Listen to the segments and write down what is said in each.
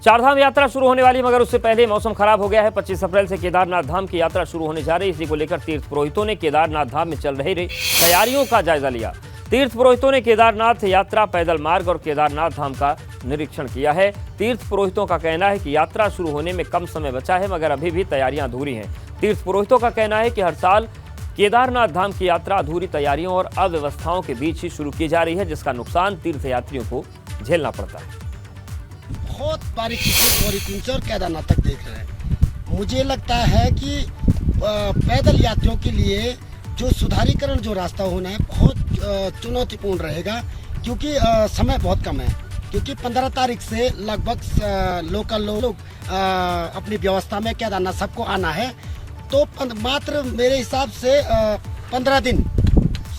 चारधाम यात्रा शुरू होने वाली, मगर उससे पहले मौसम खराब हो गया है। 25 अप्रैल से केदारनाथ धाम की यात्रा शुरू होने जा रही है। इसी को लेकर तीर्थ पुरोहितों ने केदारनाथ धाम में चल रही तैयारियों का जायजा लिया। तीर्थ पुरोहितों ने केदारनाथ यात्रा पैदल मार्ग और केदारनाथ धाम का निरीक्षण किया है। तीर्थ पुरोहितों का कहना है कि यात्रा शुरू होने में कम समय बचा है, मगर अभी भी तैयारियां अधूरी हैं। तीर्थ पुरोहितों का कहना है कि हर साल केदारनाथ धाम की यात्रा अधूरी तैयारियों और अव्यवस्थाओं के बीच ही शुरू की जा रही है, जिसका नुकसान तीर्थयात्रियों को झेलना पड़ता है। बहुत बारीकी से गौरीकुंड और केदारनाथ तक देख रहे हैं। मुझे लगता है कि पैदल यात्रियों के लिए जो सुधारीकरण जो रास्ता होना है बहुत चुनौतीपूर्ण रहेगा, क्योंकि समय बहुत कम है। क्योंकि 15 तारीख से लगभग लोकल लोग अपनी व्यवस्था में केदारनाथ सबको आना है, तो मात्र मेरे हिसाब से 15 दिन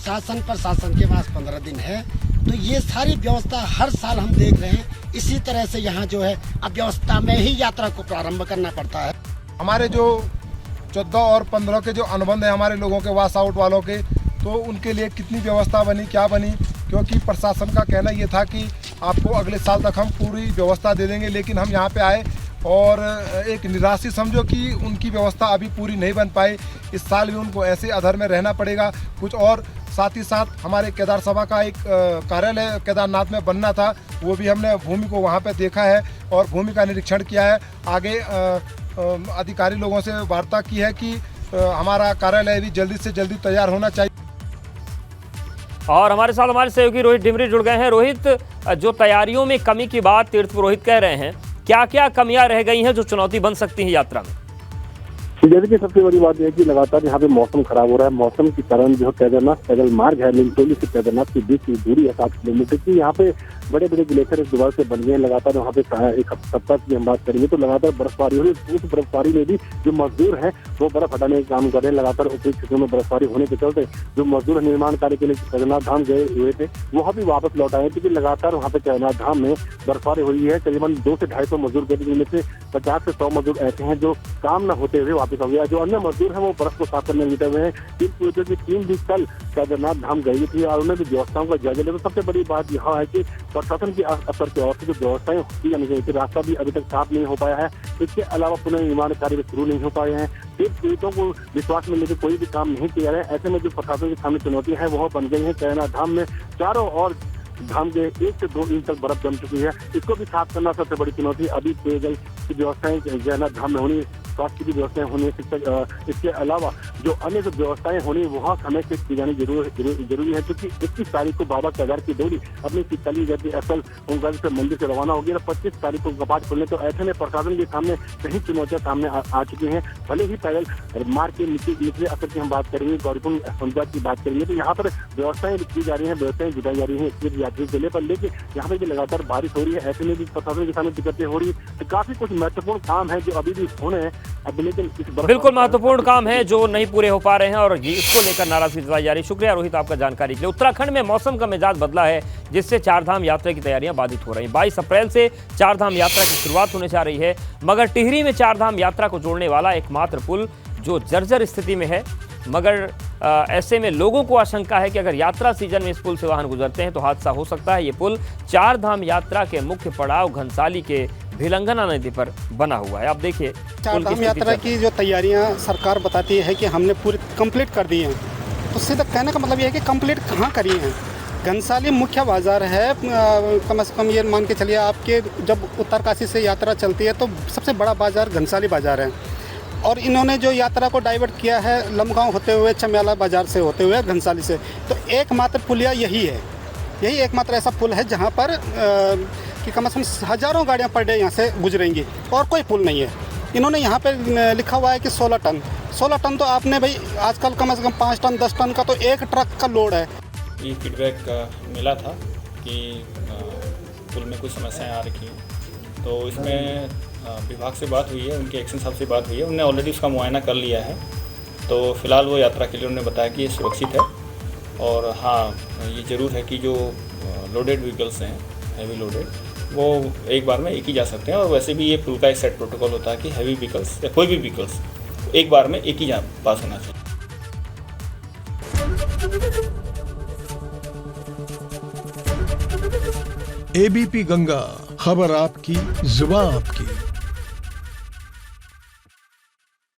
शासन प्रशासन के पास 15 दिन है। तो ये सारी व्यवस्था हर साल हम देख रहे हैं। इसी तरह से यहाँ जो है अव्यवस्था में ही यात्रा को प्रारंभ करना पड़ता है। हमारे जो 14 और 15 के जो अनुबंध है हमारे लोगों के वास आउट वालों के, तो उनके लिए कितनी व्यवस्था बनी, क्या बनी, क्योंकि प्रशासन का कहना ये था कि आपको अगले साल तक हम पूरी व्यवस्था दे देंगे। लेकिन हम यहाँ पे आए और एक निराशी समझो कि उनकी व्यवस्था अभी पूरी नहीं बन पाई। इस साल भी उनको ऐसे अधर में रहना पड़ेगा कुछ। और साथ ही साथ हमारे केदार सभा का एक कार्यालय केदारनाथ में बनना था, वो भी हमने भूमि को वहाँ पे देखा है और भूमि का निरीक्षण किया है। आगे अधिकारी लोगों से वार्ता की है कि हमारा कार्यालय भी जल्दी से जल्दी तैयार होना चाहिए। और हमारे साथ हमारे सहयोगी रोहित डिमरी जुड़ गए हैं। रोहित, जो तैयारियों में कमी की बात तीर्थ पुरोहित कह रहे हैं, क्या क्या कमियां रह गई हैं जो चुनौती बन सकती हैं यात्रा में? जैसे कि सबसे बड़ी बात यह है कि लगातार यहाँ पे मौसम खराब हो रहा है। मौसम के कारण जो केदारनाथ पैदल मार्ग है लिंगटोली से केदारनाथ के बीच की दूरी है 7 किलोमीटर की। यहाँ पे बड़े बड़े ग्लेशियर इस दोबारा से बन गए हैं। लगातार वहाँ पे एक सप्ताह की हम बात करेंगे तो लगातार बर्फबारी हो रही है। उस बर्फबारी में भी जो मजदूर हैं वो बर्फ हटाने का काम कर रहे हैं। लगातार उपयुक्त क्षेत्रों में बर्फबारी होने के चलते जो मजदूर निर्माण कार्य के लिए केदारनाथ धाम गए हुए थे वह भी वापस लौट आए, क्योंकि लगातार वहाँ पे केदारनाथ धाम में बर्फबारी हुई है। करीबन 200 से 250 मजदूर गए, जिनमें से 50 से 100 मजदूर ऐसे हैं जो काम न होते हुए वापस हो गया। जो अन्य मजदूर हैं वो बर्फ को साफ करने जुटे हुए हैं। तीन टीम भी कल केदारनाथ धाम गई थी और उन्होंने भी व्यवस्थाओं का जायजा लिया। तो सबसे बड़ी बात यह है कि प्रशासन की स्तर की ओर से जो व्यवस्थाएं होती है, रास्ता भी अभी तक साफ नहीं हो पाया है। इसके अलावा पुनर्निर्माण कार्य भी शुरू नहीं हो पाए हैं। पीड़ितों को विश्वास में लेकर कोई भी काम नहीं किया है। ऐसे में जो प्रशासन के सामने चुनौती है वह बन गई है। केदारनाथ धाम में चारों ओर धाम के 1 से 2 इंच तक बर्फ जम चुकी है। इसको भी साफ करना सबसे बड़ी चुनौती। अभी पेयजल की व्यवस्थाएं केदारनाथ धाम में होनी, स्वास्थ्य की व्यवस्थाएं होनी है, इसके अलावा जो अन्य जो व्यवस्थाएं होनी वह समय से की जानी जरूरी है। क्योंकि 21 तारीख को बाबा केदार की डोली अपनी 40 असल ओंकारेश्वर मंदिर से रवाना होगी और 25 तारीख को कपाट खुलने। तो ऐसे में प्रशासन के सामने कई चुनौतियां सामने आ चुकी हैं। भले ही पैदल मार्ग के निचले असर की हम बात करेंगे, गौरीकुंड पंचायत की बात करेंगे, तो यहाँ पर व्यवस्थाएं की जा रही है, व्यवस्थाएं जुटाई जा रही है तीर्थ यात्री के लिए। पर लेकिन यहाँ पे भी लगातार बारिश हो रही है। ऐसे में भी प्रशासन के सामने दिक्कतें हो रही है। तो काफी कुछ महत्वपूर्ण काम है जो अभी भी होने हैं। बिल्कुल महत्वपूर्ण काम है जो नहीं पूरे हो पा रहे हैं और इसको लेकर नाराजगी जताई जा रही है। शुक्रिया रोहित आपका जानकारी के लिए। उत्तराखंड में मौसम का मिजाज बदला है, जिससे चारधाम यात्रा की तैयारियां बाधित हो रही हैं। 22 अप्रैल से चारधाम यात्रा की शुरुआत होने जा रही है, मगर टिहरी में चारधाम यात्रा को जोड़ने वाला एकमात्र पुल जो जर्जर स्थिति में है। मगर ऐसे में लोगों को आशंका है कि अगर यात्रा सीजन में इस पुल से वाहन गुजरते हैं तो हादसा हो सकता है। ये पुल चारधाम यात्रा के मुख्य पड़ाव घनसाली के भिलंगना नदी पर बना हुआ है। आप देखिए चारधाम यात्रा की जो तैयारियां सरकार बताती है कि हमने पूरी कंप्लीट कर दी हैं, तो सीधा कहने का मतलब ये है कि कंप्लीट कहाँ करी हैं। घनसाली मुख्य बाज़ार है, कम से कम ये मान के चलिए आपके जब उत्तरकाशी से यात्रा चलती है तो सबसे बड़ा बाज़ार घनसाली बाज़ार है। और इन्होंने जो यात्रा को डाइवर्ट किया है लमगांव होते हुए चम्याला बाज़ार से होते हुए घनसाली से, तो एकमात्र पुलिया यही है। यही एकमात्र ऐसा पुल है जहाँ पर कि कम से कम हज़ारों गाड़ियाँ पर डे यहाँ से गुजरेंगी और कोई पुल नहीं है। इन्होंने यहाँ पे लिखा हुआ है कि 16 टन तो आपने भाई आजकल कम से कम 5 टन 10 टन का तो एक ट्रक का लोड है। ये फीडबैक मिला था कि पुल में कुछ समस्याएं आ रखी हैं, तो इसमें विभाग से बात हुई है, उनके एक्शन साहब से बात हुई है। उन्होंने ऑलरेडी उसका मुआयना कर लिया है। तो फिलहाल वो यात्रा के लिए उन्होंने बताया कि ये सुरक्षित है। और हाँ, ये ज़रूर है कि जो लोडेड व्हीकल्स हैं, हैवी लोडेड, वो एक बार में एक ही जा सकते हैं। और वैसे भी ये पुल का एक सेट प्रोटोकॉल होता है कि हैवी व्हीकल्स या कोई भी व्हीकल्स एक बार में एक ही पास होना चाहिए। एबीपी गंगा, खबर आपकी, जुबान आपकी।